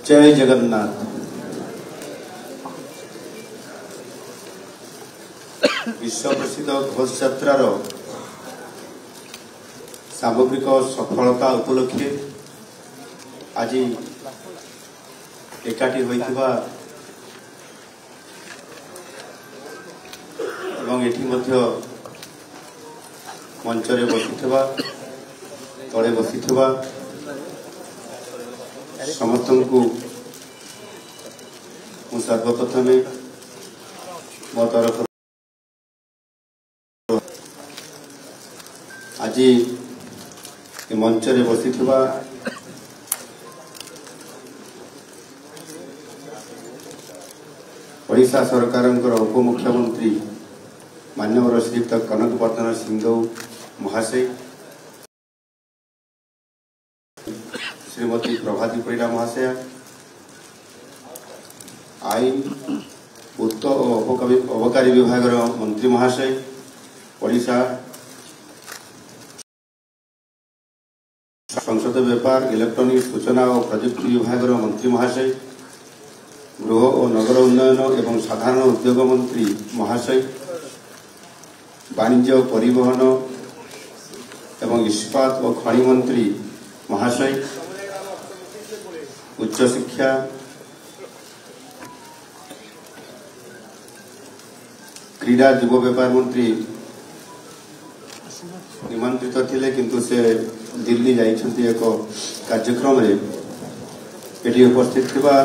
जय जगन्नाथ। विश्व प्रसिद्ध घोष यात्रार सामग्रिक सफलता उपलक्षे आज एकाठी होइथिबा एवं एठी मध्य मंचरे बसिथिबा तले बसिथिबा समस्त को सर्वप्रथमे मो तरफ आज मंचरे बसिथिबा ओडिशा सरकार उपमुख्यमंत्री माननीय श्रीयुक्त कनकवर्धन सिंहदेव महाशय, श्रीमती प्रभाती परिड़ा महाशय, आईन उत्त और अबकारी विभाग मंत्री महाशय, ओडिशा संसद व्यापार इलेक्ट्रॉनिक सूचना और प्रजुक्ति विभाग मंत्री महाशय, गृह और नगर उन्नयन एवं साधारण उद्योग मंत्री महाशय, वाणिज्य परिवहन एवं इस्पात और खनि मंत्री महाशय, उच्च शिक्षा क्रीड़ा युव व्यापार मंत्री निमंत्रित थिले किंतु से दिल्ली जाइछन्ति एक कार्यक्रम रे एटी उपस्थित थिबा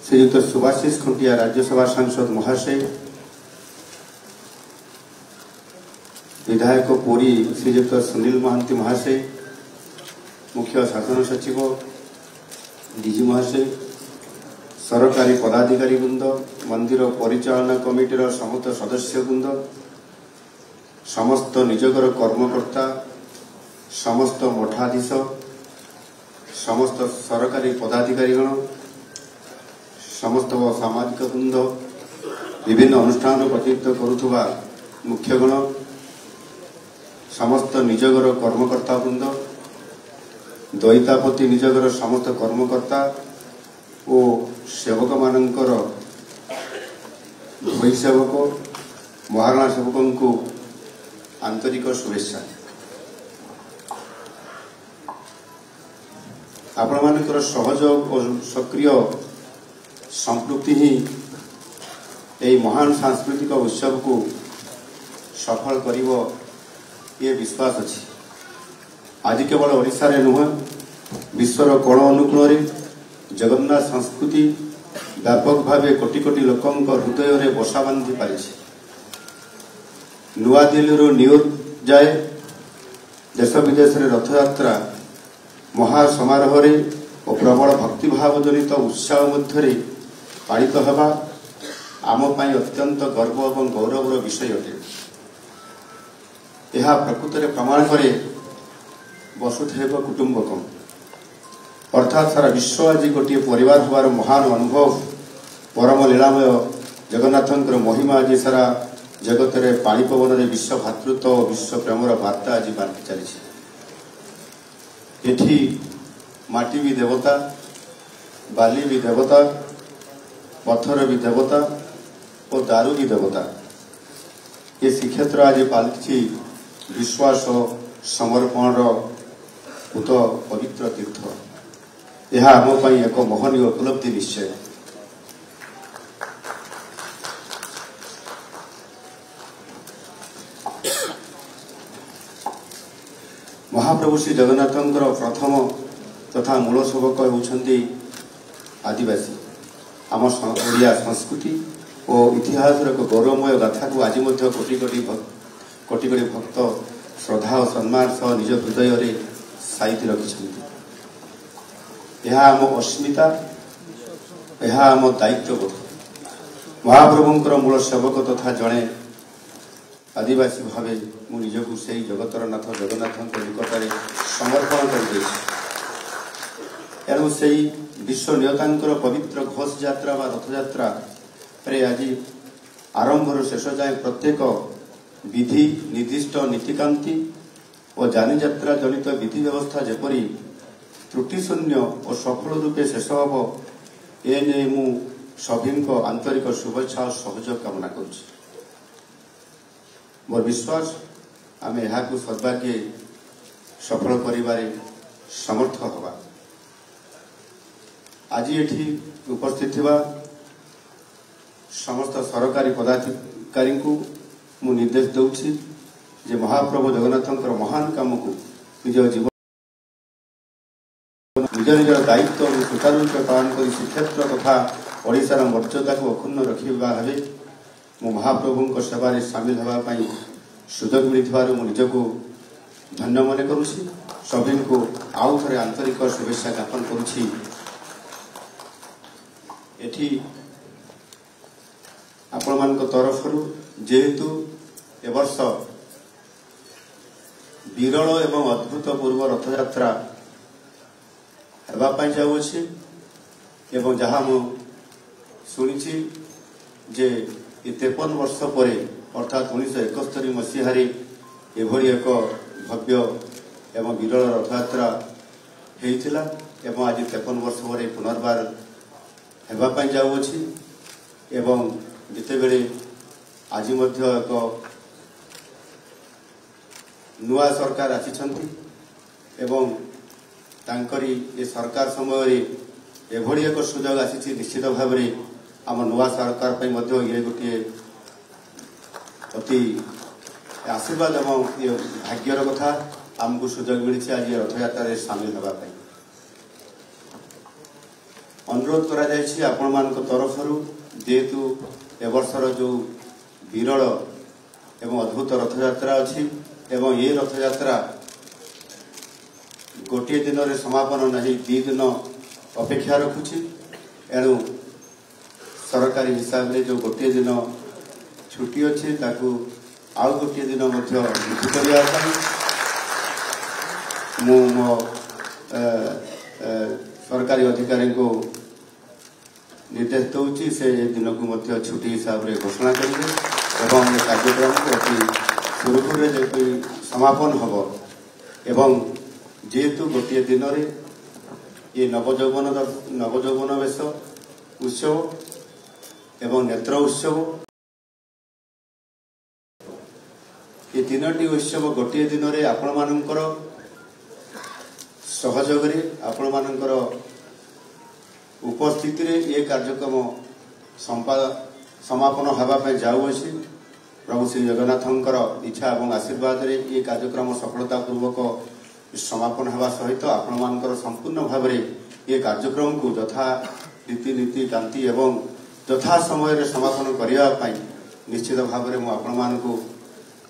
श्रीयुक्त सुभाषिष खुंटिया राज्यसभा सांसद महाशय, विधायक पुरी श्रीयुक्त सुनील महांती महाशय, मुख्य शासन सचिव डीजी महाशय, सरकारी पदाधिकारी वृंद, मंदिर परिचालना कमिटीर समस्त सदस्य वृंद, समस्त निजगर कर्मकर्ता, समस्त मठाधीश, समस्त सरकारी पदाधिकारीगण, समस्त सामाजिक वृंद, विभिन्न अनुष्ठान प्रतिनिधित्व करुवा मुख्यगण, समस्त निजगर कर्मकर्ता वृंद, द्वैतापति निजगर समस्त कर्मकर्ता और सेवक मानकर भई सेवक महाराणा सेवकों को आंतरिक शुभेच्छा। आपण मानकर सहयोग और सक्रिय संपृक्ति ही यही महान सांस्कृतिक उत्सव को सफल करिवो ये विश्वास अच्छी। आज केवल ओडिशा रे नुह विश्वर कोण अनुकूल जगन्नाथ संस्कृति व्यापक भावे कोटी कोटी लोकों हृदय में बसा बांधि पारी। नुआ दिल्ली न्यूयॉर्क जाए देश विदेश में रथयात्रा महासमारोह और प्रबल भक्तिभाव जनित उत्साह मध्य पालित होगा आम पाई अत्यंत गर्व और गौरवर विषय अटे। यह प्रकृत में प्रमाण करे वसुधैव कुटुंबकम अर्थात सारा विश्व आज गोटे परिवार होवार महान अनुभव परम लीलामय जगन्नाथंकर महिमा आज सारा जगत में पाणी पवन में विश्व भातृत्व और विश्व प्रेमर वार्ता आज बांटी चली। एठी माटी भी देवता, बाली भी देवता, पत्थर भी देवता और दारू भी देवता। ये श्रीक्षेत्र आज पालि विश्वास समर्पण उत पवित्र तीर्थ। यह आम एक महनीय उपलब्धि निश्चय। महाप्रभु श्री जगन्नाथंकर प्रथम तथा मूल सेवक होउछन्ति आदिवासी। आम ओडिया संस्कृति और इतिहास एक गौरवमय गाथा को आज कोटि कोटि भक्त श्रद्धा और सम्मान सह निज हृदय में साइति रखिछन्ति। यह आम अस्मिता, यह आम दायित्वबोध। महाप्रभुंकर मूल सेवक तथा जड़े आदिवासी भावे मु निजकू से जगतर नाथ जगन्नाथ निकट में समर्पण कर एणु से विश्व नियतांकर पवित्र घोष यात्रा व रथ यात्रा आज आरंभ शेष जाए प्रत्येक विधि निर्दिष्ट नीतिकांति और जानियात्रा जनित विधि व्यवस्था जेपरी त्रुटिशून्य और सफल रूपे शेष हम एने मु सभी आंतरिक शुभेच्छा और सहयोग कामना करुछि। मोर विश्वास आम यहाँ सर्वाग्य सफल करिबारे समर्थ हवा। आज एठी उपस्थित थिबा समस्त सरकारी पदाधिकारी को मु निर्देश दूची जे महाप्रभु जगन्नाथंकर महान काम को निज जीवन निज निज दायित्व सुचारू रूपे पालन कर श्रीक्षेत्र तथा ओडिशार मर्यादा को अक्षुण्ण रखा भावे मु महाप्रभु सेवारे सामिल होगापी सुजोग मिलू निजको धन्य मन करुछि। सभी को आउ थे आंतरिक शुभेच्छा ज्ञापन करुछि। एठी आपण मान तरफ जेहेतु ए वर्ष विरल एवं अद्भुतपूर्व रथयात्रा हेबापी जाऊँगी एवं जहाँ मु शुणी जे 53 वर्ष पर अर्थात 1971 मसीह एभली एक भव्य एवं विरल रथयात्रा होता एवं आज 53 वर्ष पर पुनर्बार हेबापी जाऊँगी एवं जितेबले आज एक नुआ सरकार आसिछंती एवं तांकरी ए सरकार समय एभली एक सुजोग आसी निश्चित भाव में आम नुआ सरकार पे ये गोटे अति आशीर्वाद एवं ये भाग्यर कथा आमको सुजोग मिली आज रथयात्रा सामिल होगापी। अनुरोध करा जायछि आपण मान तरफ जेहेतु ए वर्षर जो विरल एवं अद्भुत रथयात्रा अच्छी एवं ये रथयात्रा गोटे दिन रे समापन नहीं 2 दिन अपेक्षा रखुछि एणु सरकारी हिसाब से जो गोटे दिन छुट्टी अच्छी ताकू आउ गोटे दिन वृद्धि करने मो सरकारी अधिकारी को निर्देश दूची से दिन को छुट्टी हिसाब से घोषणा करेंगे एवं कार्यक्रम को अति सुरुखुर समापन हम एवं जेहेतु गोटे दिन रे ये नवजौवन वेश उत्सव एवं नेत्र उत्सव ये 3टी उत्सव गोटे दिन रे आपण मानकर सहयोग आपण मानकर उपस्थिति रे ये कार्यक्रम समापन होगापी जाऊँगी। प्रभु श्री जगन्नाथंकर इच्छा और आशीर्वाद रे ये कार्यक्रम सफलता पूर्वक समापन होगा सहित आपण मानकर संपूर्ण भाव में ये कार्यक्रम को यथा रीतिनीति कांति एवं यथा समय समापन करने निश्चित भाव में आपण मान को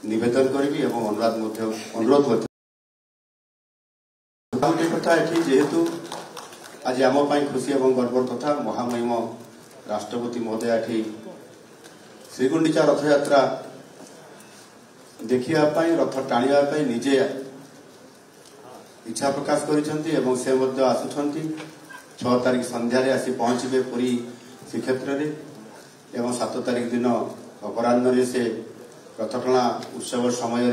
निवेदन करी एवं अनुरोध कथा ये जेहेतु आज आम खुशी और गर्वर तथा महामहिम राष्ट्रपति महोदय ये श्रीगुंडीचा रथयात्रा देखापी रथ टाणियापी निजे इच्छा प्रकाश कर से आसुंच 6 तारिख संध्यारे आसी पहुंचे पुरी श्रीक्षेत्र एवं 7 तारिख दिन अपराह्न से रथटଣା उत्सव समय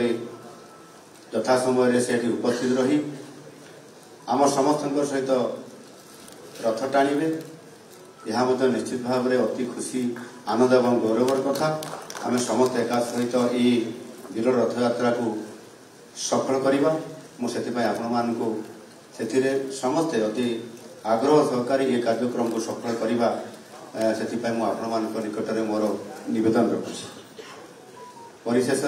यथा समय से उपस्थित रही आम समस्त सहित रथ टाणिबे यह निश्चित भाव में अति खुशी आनंद एवं गौरवर कथा आम समस्त एका सहित ये वीर रथयात्रा को सफल करवा मुझे आपण मान को समस्ते अति आग्रह सहकारी ये कार्यक्रम को सफल करवा से आपण मान निकट में मोर निवेदन रखुछि। परिशेष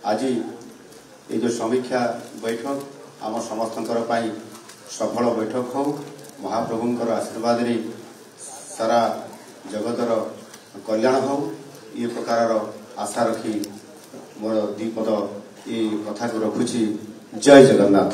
आज ये जो समीक्षा बैठक आम समस्त सफल बैठक हो महाप्रभुंकर आशीर्वाद रे सारा जगतर कल्याण हो ये प्रकार आशा रखी मोर 2 पद ये कथा को रखुछि। जय जगन्नाथ।